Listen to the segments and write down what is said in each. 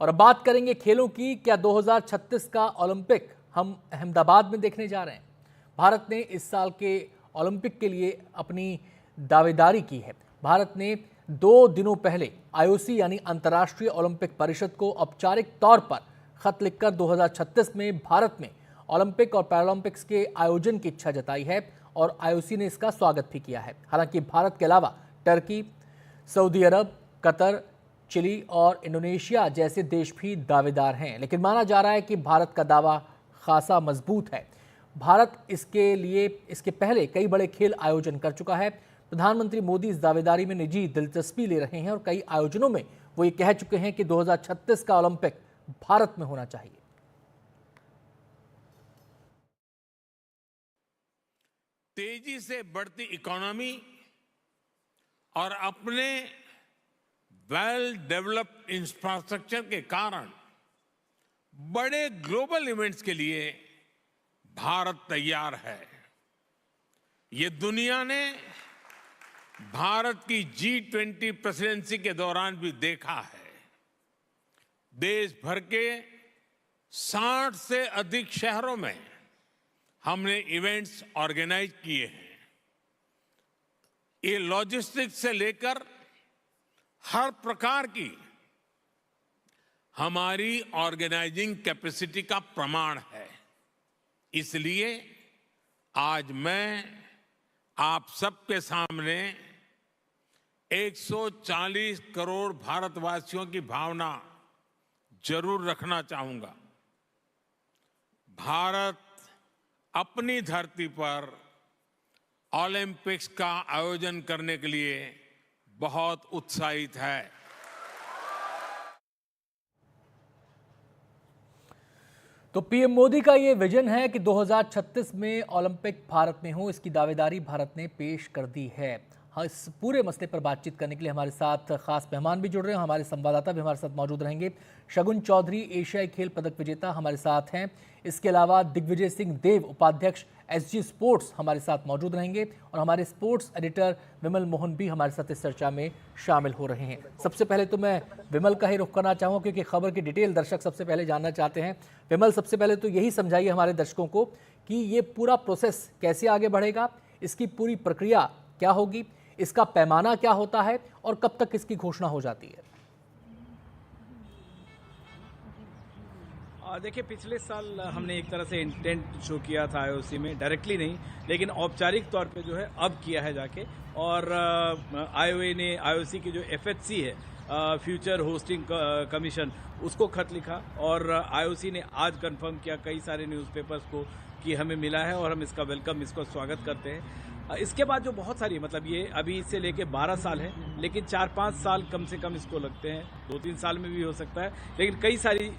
और अब बात करेंगे खेलों की। क्या 2036 का ओलंपिक हम अहमदाबाद में देखने जा रहे हैं? भारत ने इस साल के ओलंपिक के लिए अपनी दावेदारी की है। भारत ने 2 दिनों पहले आईओसी यानी अंतर्राष्ट्रीय ओलंपिक परिषद को औपचारिक तौर पर खत लिखकर 2036 में भारत में ओलंपिक और पैरालंपिक्स के आयोजन की इच्छा जताई है और आईओसी ने इसका स्वागत भी किया है। हालांकि भारत के अलावा टर्की, सऊदी अरब, कतर, चिली और इंडोनेशिया जैसे देश भी दावेदार हैं, लेकिन माना जा रहा है कि भारत का दावा खासा मजबूत है। भारत इसके पहले कई बड़े खेल आयोजन कर चुका है। प्रधानमंत्री मोदी इस दावेदारी में निजी दिलचस्पी ले रहे हैं और कई आयोजनों में वो ये कह चुके हैं कि 2036 का ओलंपिक भारत में होना चाहिए। तेजी से बढ़ती इकोनॉमी और अपने वेल डेवलप्ड इंफ्रास्ट्रक्चर के कारण बड़े ग्लोबल इवेंट्स के लिए भारत तैयार है। ये दुनिया ने भारत की G20 प्रेसिडेंसी के दौरान भी देखा है। देश भर के 60 से अधिक शहरों में हमने इवेंट्स ऑर्गेनाइज किए हैं। ये लॉजिस्टिक्स से लेकर हर प्रकार की हमारी ऑर्गेनाइजिंग कैपेसिटी का प्रमाण है। इसलिए आज मैं आप सबके सामने 140 करोड़ भारतवासियों की भावना जरूर रखना चाहूंगा। भारत अपनी धरती पर ओलंपिक्स का आयोजन करने के लिए बहुत उत्साहित है। तो पीएम मोदी का ये विजन है कि 2036 में ओलंपिक भारत में हो। इसकी दावेदारी भारत ने पेश कर दी है। हाँ, इस पूरे मसले पर बातचीत करने के लिए हमारे साथ खास मेहमान भी जुड़ रहे हैं। हमारे संवाददाता भी हमारे साथ मौजूद रहेंगे। शगुन चौधरी एशियाई खेल पदक विजेता हमारे साथ हैं। इसके अलावा दिग्विजय सिंह देव उपाध्यक्ष एसजी स्पोर्ट्स हमारे साथ मौजूद रहेंगे और हमारे स्पोर्ट्स एडिटर विमल मोहन भी हमारे साथ इस चर्चा में शामिल हो रहे हैं। सबसे पहले तो मैं विमल का ही रुख करना चाहूँगा क्योंकि खबर की डिटेल दर्शक सबसे पहले जानना चाहते हैं। विमल, सबसे पहले तो यही समझाइए हमारे दर्शकों को कि ये पूरा प्रोसेस कैसे आगे बढ़ेगा, इसकी पूरी प्रक्रिया क्या होगी, इसका पैमाना क्या होता है और कब तक इसकी घोषणा हो जाती है? देखिए, पिछले साल हमने एक तरह से इंटेंट शो किया था आईओसी में, डायरेक्टली नहीं लेकिन औपचारिक तौर पे जो है अब किया है जाके। और आईओसी की जो एफएचसी है, फ्यूचर होस्टिंग कमीशन, उसको खत लिखा और आईओसी ने आज कंफर्म किया कई सारे न्यूज़पेपर्स को कि हमें मिला है और हम इसका वेलकम, इसको स्वागत करते हैं। इसके बाद जो बहुत सारी, मतलब ये अभी इससे लेके 12 साल है, लेकिन 4-5 साल कम से कम इसको लगते हैं, 2-3 साल में भी हो सकता है। लेकिन कई सारी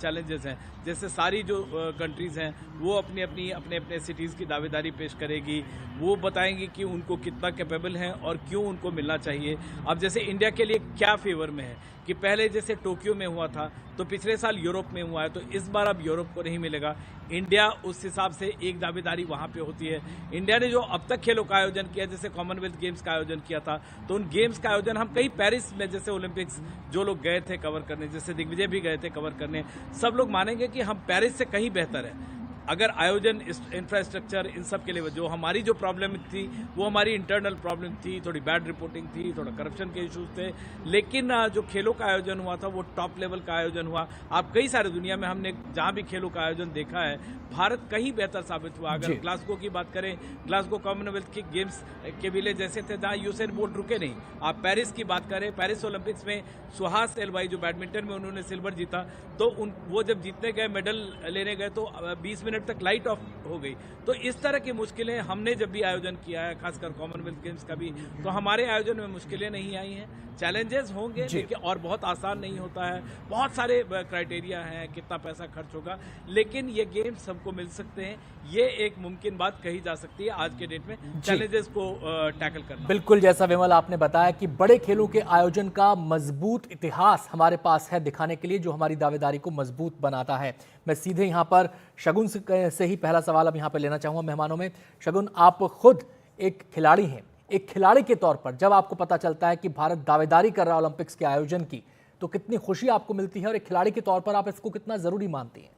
चैलेंजेस हैं, जैसे सारी जो कंट्रीज़ हैं वो अपने अपने सिटीज़ की दावेदारी पेश करेगी। वो बताएंगी कि उनको कितना कैपेबल हैं और क्यों उनको मिलना चाहिए। अब जैसे इंडिया के लिए क्या फेवर में है कि पहले जैसे टोक्यो में हुआ था तो पिछले साल यूरोप में हुआ है, तो इस बार अब यूरोप को नहीं मिलेगा। इंडिया उस हिसाब से एक दावेदारी वहां पे होती है। इंडिया ने जो अब तक खेलों का आयोजन किया, जैसे कॉमनवेल्थ गेम्स का आयोजन किया था, तो उन गेम्स का आयोजन हम कहीं पेरिस में, जैसे ओलंपिक्स जो लोग गए थे कवर करने, जैसे दिग्विजय भी गए थे कवर करने, सब लोग मानेंगे कि हम पेरिस से कहीं बेहतर है। अगर आयोजन, इंफ्रास्ट्रक्चर, इन सब के लिए जो हमारी जो प्रॉब्लम थी वो हमारी इंटरनल प्रॉब्लम थी, थोड़ी बैड रिपोर्टिंग थी, थोड़ा करप्शन के इश्यूज थे। लेकिन जो खेलों का आयोजन हुआ था वो टॉप लेवल का आयोजन हुआ। आप कई सारे दुनिया में हमने जहां भी खेलों का आयोजन देखा है, भारत कहीं बेहतर साबित हुआ। अगर ग्लासगो की बात करें, ग्लासगो कॉमनवेल्थ के गेम्स के विले जैसे थे जहां यूसेन बोल्ट रुके नहीं। आप पेरिस की बात करें, पेरिस ओलंपिक्स में सुहास एलवाई जो बैडमिंटन में उन्होंने सिल्वर जीता, तो वो जब जीतने गए, मेडल लेने गए, तो 20 मिनट तक लाइट ऑफ हो गई। तो इस तरह की मुश्किलें हमने जब भी आयोजन किया है, खासकर कॉमनवेल्थ गेम्स का भी, तो हमारे आयोजन में मुश्किलें नहीं आई हैं। चैलेंजेस होंगे लेकिन, और बहुत आसान नहीं होता है, बहुत सारे क्राइटेरिया हैं, कितना पैसा खर्च होगा, लेकिन ये गेम्स हमको मिल सकते हैं। ये एक मुमकिन बात कही जा सकती है आज के डेट में, चैलेंजेस को टैकल करना। बिल्कुल, जैसा विमल आपने बताया कि बड़े खेलों के आयोजन का मजबूत इतिहास हमारे पास है दिखाने के लिए, जो हमारी दावेदारी को मजबूत बनाता है। मैं सीधे यहाँ पर शगुन से ही पहला सवाल अब यहाँ पर लेना चाहूँगा मेहमानों में। शगुन, आप खुद एक खिलाड़ी हैं, एक खिलाड़ी के तौर पर जब आपको पता चलता है कि भारत दावेदारी कर रहा है ओलंपिक्स के आयोजन की, तो कितनी खुशी आपको मिलती है और एक खिलाड़ी के तौर पर आप इसको कितना ज़रूरी मानती हैं?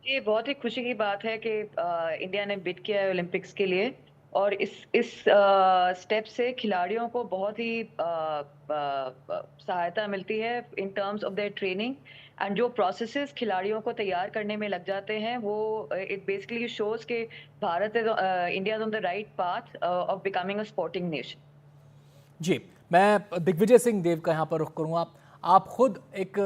ये बहुत ही खुशी की बात है कि इंडिया ने बिड किया है ओलंपिक्स के लिए और इस स्टेप से खिलाड़ियों को बहुत ही सहायता मिलती है in terms of their training and जो प्रोसेसेस खिलाड़ियों को तैयार करने में लग जाते हैं वो इट बेसिकली शोज के Bharat is India is on the right path of becoming a sporting nation. जी, मैं दिग्विजय सिंह देव का यहाँ पर रुख करूँगा। आप खुद एक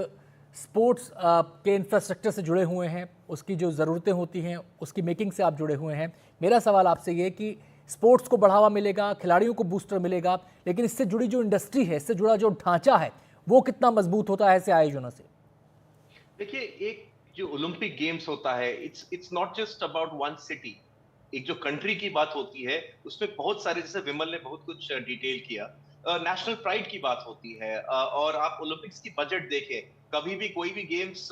स्पोर्ट्स के इंफ्रास्ट्रक्चर से जुड़े हुए हैं, उसकी जो ज़रूरतें होती हैं उसकी मेकिंग से आप जुड़े हुए हैं। मेरा सवाल आपसे ये कि स्पोर्ट्स को बढ़ावा मिलेगा, खिलाड़ियों को बूस्टर मिलेगा, लेकिन इससे जुड़ी जो इंडस्ट्री है, इससे जुड़ा जो ढांचा है, वो कितना मजबूत होता है ऐसे आयोजनों से? देखिए, एक जो ओलंपिक गेम्स होता है, it's not just about one city. एक जो कंट्री की बात होती है उसमें बहुत सारे, जैसे विमल ने बहुत कुछ डिटेल किया, नेशनल प्राइड की बात होती है। और आप ओलंपिक्स की बजट देखें, कभी भी कोई भी गेम्स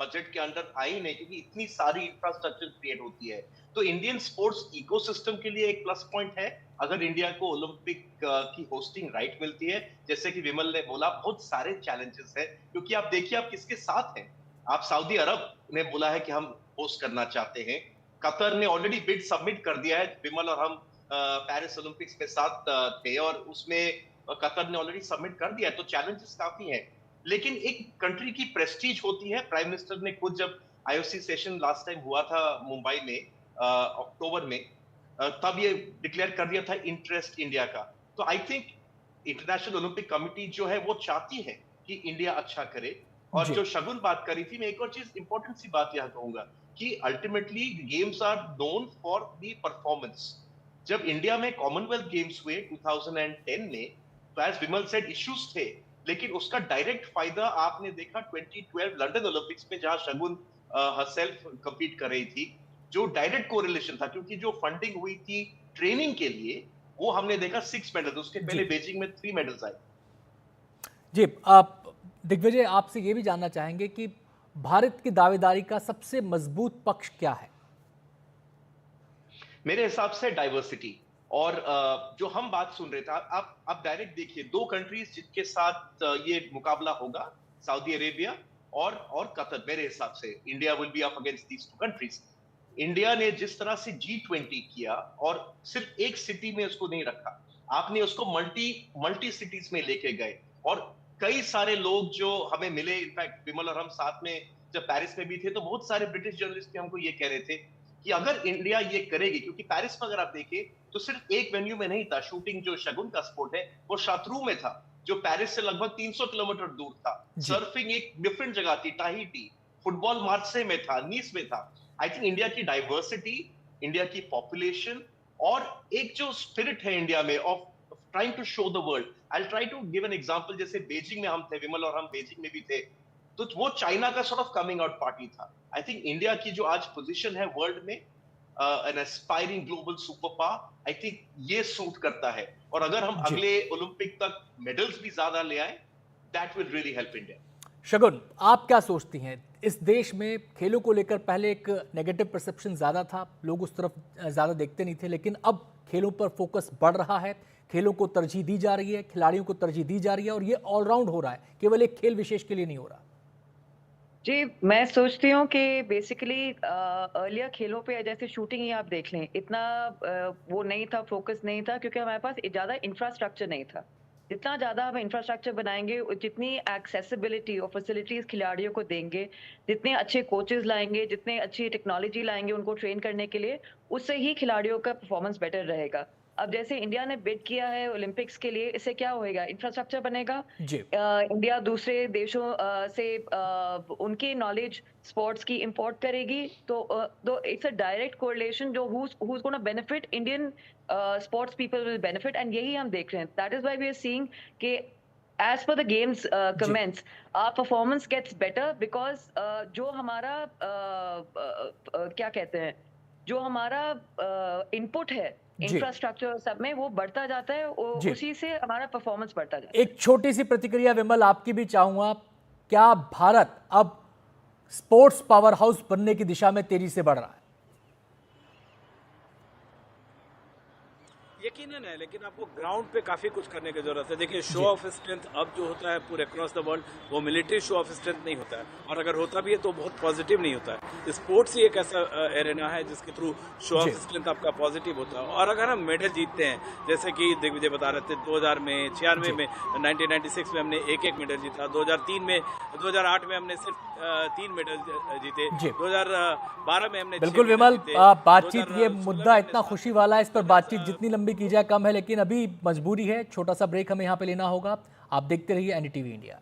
बजट के अंदर आई नहीं, क्योंकि इतनी सारी इंफ्रास्ट्रक्चर क्रिएट होती है। तो इंडियन स्पोर्ट्स इकोसिस्टम के लिए एक प्लस पॉइंट है अगर इंडिया को ओलंपिक की होस्टिंग राइट मिलती है। जैसे कि विमल ने बोला, बहुत सारे चैलेंजेस हैं, क्योंकि आप देखिए आप किसके साथ हैं। आप सऊदी अरब ने बोला है कि हम होस्ट करना चाहते हैं, कतर ने ऑलरेडी बिड सबमिट कर दिया है। विमल और हम पेरिस ओलंपिक्स के साथ थे और उसमें कतर ने ऑलरेडी सबमिट कर दिया है। तो चैलेंजेस काफी हैं, लेकिन एक कंट्री की प्रेस्टीज होती है। प्राइम मिनिस्टर ने खुद, जब आईओसी सेशन लास्ट टाइम हुआ था मुंबई में अक्टूबर में, तब ये डिक्लेयर कर दिया था इंटरेस्ट इंडिया का। तो I think international Olympic committee जो है वो चाहती है कि इंडिया अच्छा करे। और जी। जो शगुन बात करी थी, मैं एक और चीज इंपॉर्टेंट सी बात यहाँ कहूंगा कि ultimately games are known for the performance. जब इंडिया में कॉमनवेल्थ गेम्स हुए 2010 में, तो एज विमल सेड इश्यूज थे, लेकिन उसका डायरेक्ट फायदा आपने देखा 2012 लंदन ओलंपिक्स में, जहां शगुन हरसेल्फ compete कर रही थी। जो डायरेक्ट कोरिलेशन था, क्योंकि जो फंडिंग हुई थी ट्रेनिंग के लिए, वो हमने देखा 6 मेडल, उसके पहले बीजिंग में 3 मेडल्स आए। जी, आप दिग्विजय, आपसे ये भी जानना चाहेंगे कि भारत की दावेदारी का सबसे मजबूत पक्ष क्या है? मेरे हिसाब से डाइवर्सिटी। और जो हम बात सुन रहे थे, आप डायरेक्ट देखिए, 2 कंट्रीज जिनके साथ ये मुकाबला होगा, सऊदी अरेबिया और कतर। मेरे हिसाब से India will be up against these 2 countries. India ने जिस तरह से G20 किया, और सिर्फ एक सिटी में उसको नहीं रखा, आपने उसको मल्टी सिटीज में लेके गए। और कई सारे लोग जो हमें मिले, इनफैक्ट विमल और हम साथ में जब पेरिस में भी थे, तो बहुत सारे ब्रिटिश जर्नलिस्ट भी हमको ये कह रहे थे कि अगर इंडिया ये करेगी, क्योंकि पेरिस में अगर आप देखें तो सिर्फ एक वेन्यू में नहीं था शूटिंग, जो शगुन का स्पोर्ट है वो शात्रू में था, जो पेरिस से लगभग 300 किलोमीटर दूर था। सर्फिंग एक डिफरेंट जगह थी, टाहिटी। फुटबॉल मार्से में था, नीस में था। आई थिंक इंडिया की डाइवर्सिटी, इंडिया की पॉपुलेशन, और एक जो स्पिरिट है इंडिया में of trying to show the world. I try to give an example. जैसे बीजिंग में हम थे, विमल और हम बीजिंग में भी थे, तो वो चाइना का sort of coming out party था। आई थिंक इंडिया की जो आज पोजीशन है वर्ल्ड में, an aspiring global super power, I think ये सूट करता है। और अगर हम अगले ओलंपिक तक मेडल्स भी ज्यादा ले आए, that will really help India. Shagun, आप क्या सोचती हैं? इस देश में खेलों को लेकर पहले एक नेगेटिव परसेप्शन ज़्यादा था, लोग उस तरफ ज़्यादा देखते नहीं थे, लेकिन अब खेलों पर फोकस बढ़ रहा है, खेलों को तरजीह दी जा रही है, खिलाड़ियों को तरजीह दी जा रही है, और ये ऑलराउंड हो रहा है, केवल एक खेल विशेष के लिए नहीं हो रहा। जी, मैं सोचती हूँ कि बेसिकली अर्लियर खेलों पे जैसे शूटिंग ही आप देख लें, इतना वो नहीं था, फोकस नहीं था, क्योंकि हमारे पास ज़्यादा इंफ्रास्ट्रक्चर नहीं था। जितना ज़्यादा हम इंफ्रास्ट्रक्चर बनाएंगे, जितनी एक्सेसिबिलिटी और फैसिलिटीज़ खिलाड़ियों को देंगे, जितने अच्छे कोचेज़ लाएंगे, जितने अच्छी टेक्नोलॉजी लाएंगे उनको ट्रेन करने के लिए, उससे ही खिलाड़ियों का परफॉर्मेंस बेटर रहेगा। अब जैसे इंडिया ने बिड किया है ओलंपिक्स के लिए, इससे क्या होएगा? इंफ्रास्ट्रक्चर बनेगा। जी। इंडिया दूसरे देशों से उनकी नॉलेज स्पोर्ट्स की इंपोर्ट करेगी, तो इट्स अ डायरेक्ट कोरिलेशन जो who's gonna benefit, Indian sports people will benefit, and यही हम देख रहे हैं। That is why we are seeing कि as per the games commence, our performance gets better, because जो हमारा क्या कहते हैं, जो हमारा इनपुट है इंफ्रास्ट्रक्चर सब में, वो बढ़ता जाता है, उसी से हमारा परफॉर्मेंस बढ़ता जाता है। एक छोटी सी प्रतिक्रिया विमल आपकी भी चाहूंगा, क्या भारत अब स्पोर्ट्स पावर हाउस बनने की दिशा में तेजी से बढ़ रहा है? ये यकीनन है, लेकिन आपको ग्राउंड पे काफी कुछ करने की जरूरत है। देखिए, शो ऑफ स्ट्रेंथ अब जो होता है पूरे अक्रॉस द वर्ल्ड, वो मिलिट्री शो ऑफ स्ट्रेंथ नहीं होता है, और अगर होता भी है तो बहुत पॉजिटिव नहीं होता है। स्पोर्ट्स ही एक ऐसा एरेना है जिसके थ्रू शो ऑफ स्ट्रेंथ आपका पॉजिटिव होता है। और अगर हम मेडल जीतते हैं, जैसे कि दिग्विजय बता रहे थे, 2000 में, 96 में, 1996 में हमने एक मेडल जीता, 2003 में, 2008 में हमने सिर्फ 3 मेडल जीते, 2012 में हमने बिल्कुल विमल, बातचीत, ये मुद्दा इतना खुशी वाला है, इस पर बातचीत जितनी लंबी की जाए कम है, लेकिन अभी मजबूरी है, छोटा सा ब्रेक हमें यहाँ पे लेना होगा। आप देखते रहिए एनडीटीवी इंडिया।